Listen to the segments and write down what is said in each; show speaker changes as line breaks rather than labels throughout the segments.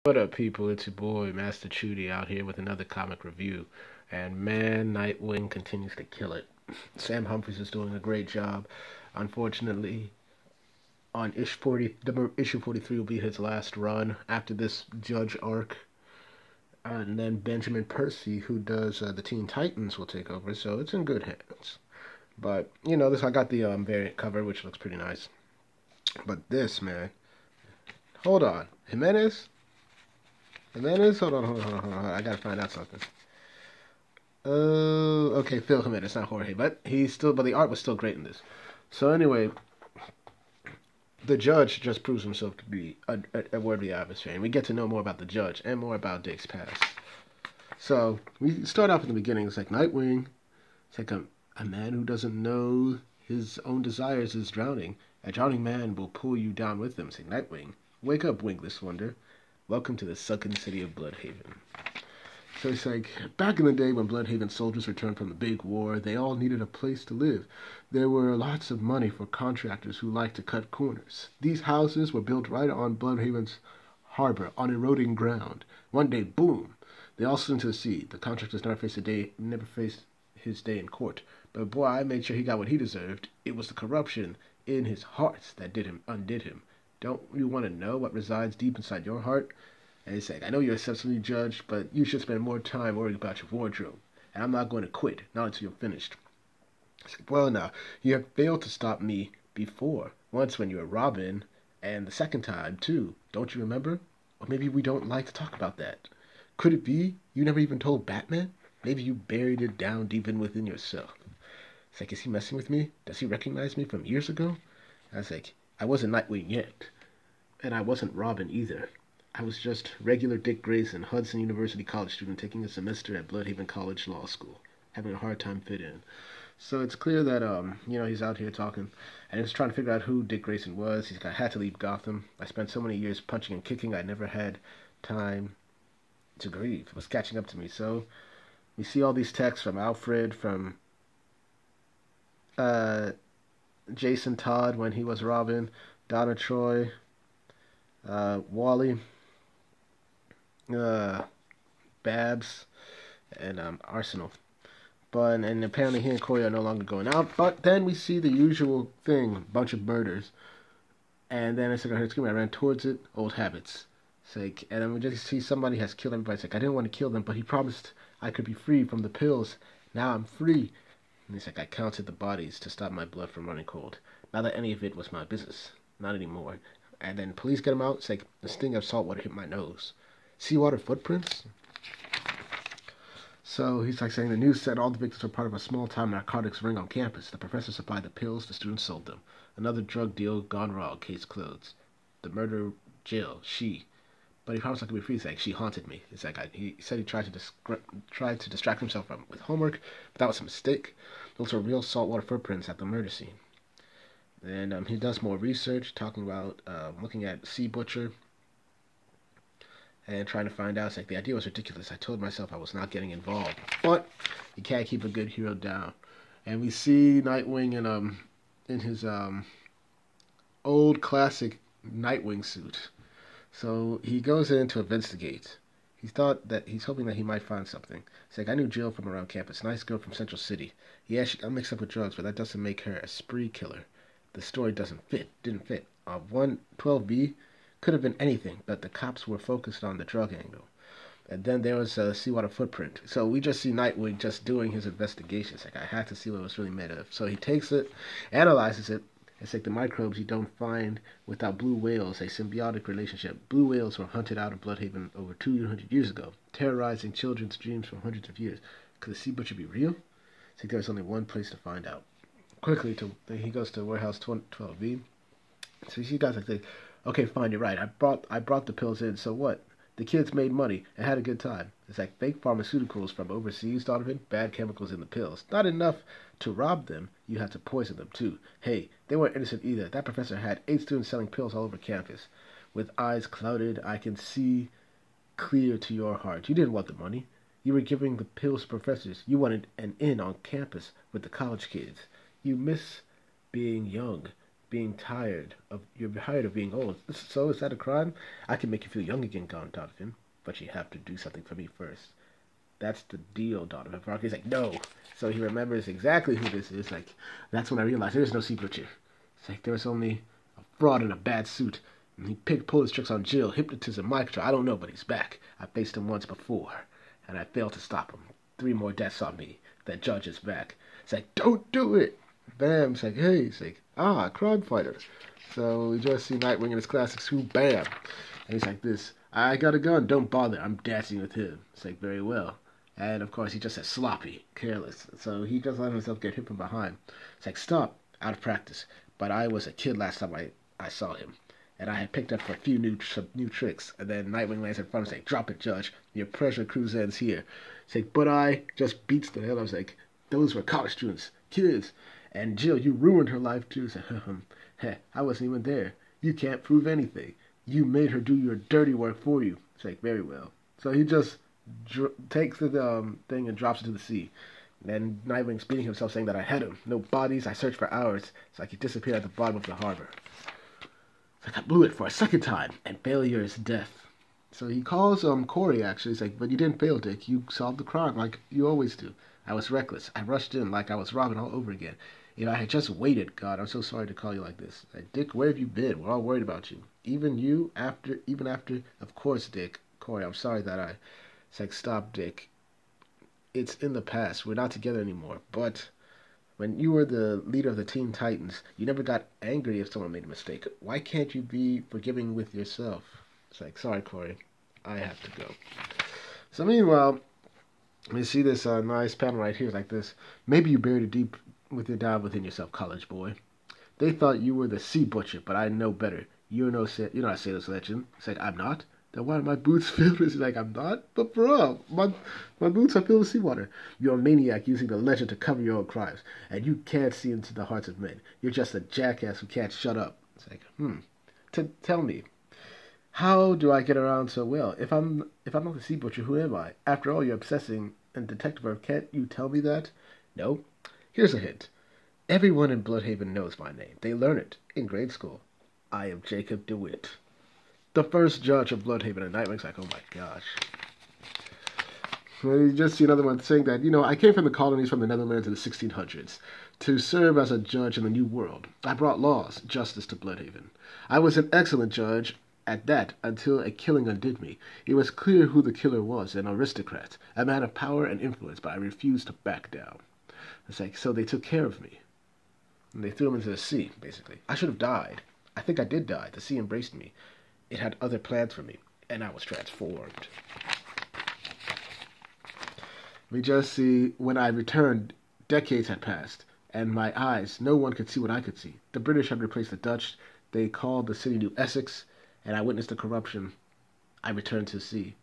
What up, people? It's your boy, Master Chudy, out here with another comic review. And man, Nightwing continues to kill it. Sam Humphries is doing a great job. Unfortunately, on issue 43 will be his last run after this Judge arc. And then Benjamin Percy, who does the Teen Titans, will take over, so it's in good hands. But, this I got the variant cover, which looks pretty nice. But this, man. Hold on. Jimenez? Hold on. I gotta find out something. Okay, Phil Jimenez, not Jorge, but the art was still great in this. So anyway, the Judge just proves himself to be a worthy adversary, and we get to know more about the Judge and more about Dick's past. So we start off in the beginning. It's like Nightwing. It's like a man who doesn't know his own desires is drowning. A drowning man will pull you down with him. It's like, Nightwing, wake up, wingless wonder. Welcome to the sunken city of Bloodhaven. So it's like, back in the day when Bloodhaven soldiers returned from the big war, they all needed a place to live. There were lots of money for contractors who liked to cut corners. These houses were built right on Bloodhaven's harbor, on eroding ground. One day, boom, they all slid into the sea. The contractors never faced his day in court. But boy, I made sure he got what he deserved. It was the corruption in his heart that undid him. Don't you want to know what resides deep inside your heart? And he's like, I know you're exceptionally judged, but you should spend more time worrying about your wardrobe. And I'm not going to quit, not until you're finished. I said, well, now, you have failed to stop me before. Once when you were Robin, and the second time, too. Don't you remember? Or maybe we don't like to talk about that. Could it be you never even told Batman? Maybe you buried it down deep within yourself. It's like, is he messing with me? Does he recognize me from years ago? I was like, I wasn't Nightwing yet. And I wasn't Robin either. I was just regular Dick Grayson, Hudson University college student taking a semester at Bloodhaven College Law School, having a hard time fit in. So it's clear that, he's out here talking, and he's trying to figure out who Dick Grayson was. I had to leave Gotham. I spent so many years punching and kicking, I never had time to grieve. It was catching up to me. So we see all these texts from Alfred, from Jason Todd when he was Robin, Donna Troy, Wally, Babs, and Arsenal. And apparently he and Corey are no longer going out. But then we see the usual thing, bunch of murders. And then it's like I heard screaming. I ran towards it. Old habits. It's like, and then we just see somebody has killed everybody. It's like, I didn't want to kill them, but he promised I could be free from the pills. Now I'm free. And he's like, I counted the bodies to stop my blood from running cold. Not that any of it was my business. Not anymore. And then police get him out. It's like the sting of salt water hit my nose. Seawater footprints? So he's like saying the news said all the victims were part of a small-time narcotics ring on campus. The professor supplied the pills, the students sold them. Another drug deal gone wrong, case closed. The murder, Jill, she. But he promised I could be free. He's like, she haunted me. It's like, he said he tried to distract himself with homework, but that was a mistake. Those were real saltwater footprints at the murder scene. Then he does more research, talking about looking at Sea Butcher and trying to find out. It's like, the idea was ridiculous. I told myself I was not getting involved. But you can't keep a good hero down. And we see Nightwing in his old classic Nightwing suit. So he goes in to investigate. He's hoping that he might find something. It's like, I knew Jill from around campus. Nice girl from Central City. Yeah, she got mixed up with drugs, but that doesn't make her a spree killer. The story didn't fit. 112B could have been anything, but the cops were focused on the drug angle. And then there was a seawater footprint. So we just see Nightwing just doing his investigations. Like, I had to see what it was really made of. So he takes it, analyzes it. It's like the microbes you don't find without blue whales, a symbiotic relationship. Blue whales were hunted out of Bloodhaven over 200 years ago, terrorizing children's dreams for hundreds of years. Could the Sea Butcher be real? I think there's only one place to find out. Quickly, he goes to warehouse 12B. So you see guys like, okay, fine, you're right. I brought the pills in. So what? The kids made money and had a good time. It's like fake pharmaceuticals from overseas, Donovan. Bad chemicals in the pills. Not enough to rob them. You had to poison them too. Hey, they weren't innocent either. That professor had 8 students selling pills all over campus. With eyes clouded, I can see clear to your heart. You didn't want the money. You were giving the pills to professors. You wanted an in on campus with the college kids. You miss being young, you're tired of being old. So is that a crime? I can make you feel young again, Donovan, but you have to do something for me first. That's the deal, Donovan Parker. He's like, no. So he remembers exactly who this is. Like, that's when I realized there's no sea butcher. It's like there was only a fraud in a bad suit. And he pulled his tricks on Jill, hypnotism, mind control. I don't know, but he's back. I faced him once before, and I failed to stop him. 3 more deaths on me. That judge is back. It's like, don't do it. Bam. It's like, hey. It's like, crime fighter. So we just see Nightwing in his classic suit. Bam. And he's like this. I got a gun. Don't bother. I'm dancing with him. It's like, very well. And of course, he just says sloppy, careless. So he just let himself get hit from behind. It's like, stop. Out of practice. But I was a kid last time I saw him. And I had picked up for a few new tricks. And then Nightwing lands in front and say, drop it, Judge. Your pressure cruise ends here. It's like, but I just beats the hell. I was like, those were college students, kids. And Jill, you ruined her life too. It's like, hey, I wasn't even there. You can't prove anything. You made her do your dirty work for you. It's like, very well. So he just takes the thing and drops it to the sea. And Nightwing's beating himself, saying that I had him. No bodies. I searched for hours. It's like he disappeared at the bottom of the harbor. Like I blew it for a second time, and failure is death. So he calls Corey, actually. He's like, but you didn't fail, Dick. You solved the crime like you always do. I was reckless. I rushed in like I was Robin all over again. I had just waited. God, I'm so sorry to call you like this. Like, Dick, where have you been? We're all worried about you. Even after, of course, Dick. Corey, I'm sorry that I... It's like, stop, Dick. It's in the past. We're not together anymore. But... when you were the leader of the Teen Titans, you never got angry if someone made a mistake. Why can't you be forgiving with yourself? It's like, sorry, Corey, I have to go. So meanwhile, we see this nice panel right here like this. Maybe you buried it deep down within yourself, college boy. They thought you were the sea butcher, but I know better. You're not a sailor's legend. It's like, I'm not. Then why are my boots filled with? Like, I'm not. But bro, my boots are filled with seawater. You're a maniac using the legend to cover your own crimes, and you can't see into the hearts of men. You're just a jackass who can't shut up. It's like, tell me, how do I get around so well? If I'm not the sea butcher, who am I? After all, you're obsessing and detective work. Can't you tell me that? No. Here's a hint. Everyone in Bloodhaven knows my name. They learn it in grade school. I am Jacob DeWitt, the first judge of Bloodhaven. And Nightwing's like, oh my gosh. Well, you just see another one saying that, I came from the colonies from the Netherlands in the 1600s to serve as a judge in the New World. I brought laws, justice to Bloodhaven. I was an excellent judge at that until a killing undid me. It was clear who the killer was, an aristocrat, a man of power and influence, but I refused to back down. It's like, so they took care of me. And they threw him into the sea, basically. I should have died. I think I did die. The sea embraced me. It had other plans for me, and I was transformed. We just see, when I returned, decades had passed, and my eyes, no one could see what I could see. The British had replaced the Dutch. They called the city New Essex, and I witnessed the corruption. I returned to sea,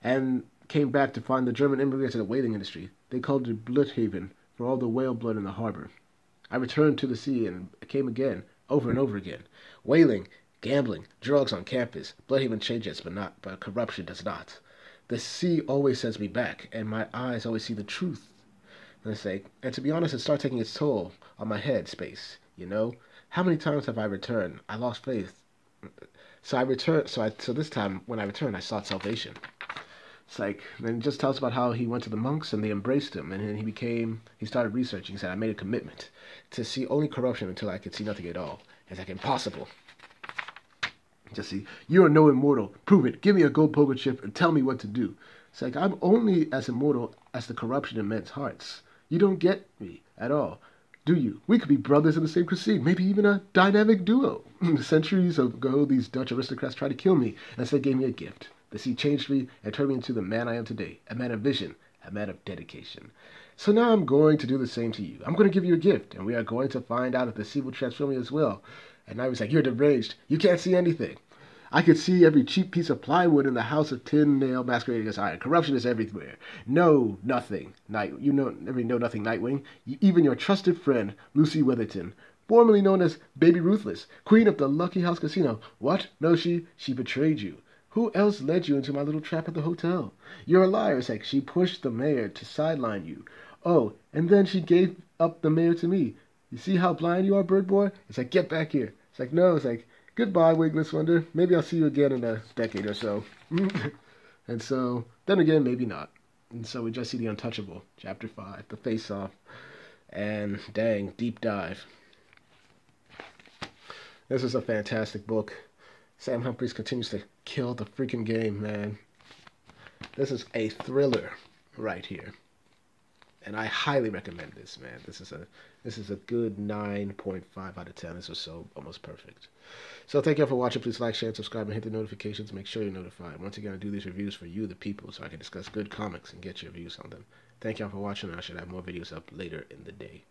and came back to find the German immigrants in the whaling industry. They called it Bloodhaven for all the whale blood in the harbor. I returned to the sea and came again, over and over again. Whaling, gambling, drugs on campus. Bloodhaven changes, but corruption does not. The sea always sends me back, and my eyes always see the truth. And to be honest, it started taking its toll on my head space, How many times have I returned? I lost faith. So I returned, so this time, when I returned, I sought salvation. It's like, then it just tells about how he went to the monks and they embraced him, and then he started researching. He said, I made a commitment to see only corruption until I could see nothing at all. It's like impossible. Just see, you are no immortal. Prove it. Give me a gold poker chip and tell me what to do. It's like, I'm only as immortal as the corruption in men's hearts. You don't get me at all, do you? We could be brothers in the same crusade, maybe even a dynamic duo. Centuries ago, these Dutch aristocrats tried to kill me, and instead gave me a gift. The sea changed me and turned me into the man I am today, a man of vision, a man of dedication. So now I'm going to do the same to you. I'm going to give you a gift, and we are going to find out if the sea will transform me as well. And I was like, you're deranged. You can't see anything. I could see every cheap piece of plywood in the house of tin nail masquerading as iron. Corruption is everywhere. Know nothing, Nothing, Nightwing. Even your trusted friend, Lucy Witherton, formerly known as Baby Ruthless, queen of the Lucky House Casino. What? No, she betrayed you. Who else led you into my little trap at the hotel? You're a liar. It's like she pushed the mayor to sideline you. Oh, and then she gave up the mayor to me. You see how blind you are, Bird Boy? It's like, get back here. It's like, no, it's like, goodbye, Wigless Wonder. Maybe I'll see you again in a decade or so. And so, then again, maybe not. And so we just see the Untouchable, Chapter 5, the face-off, and dang, deep dive. This is a fantastic book. Sam Humphries continues to kill the freaking game, man. This is a thriller right here. And I highly recommend this, man. This is a good 9.5 out of 10. This was so almost perfect. So thank you all for watching. Please like, share, and subscribe, and hit the notifications. Make sure you're notified. Once again, I do these reviews for you, the people, so I can discuss good comics and get your views on them. Thank you all for watching, and I should have more videos up later in the day.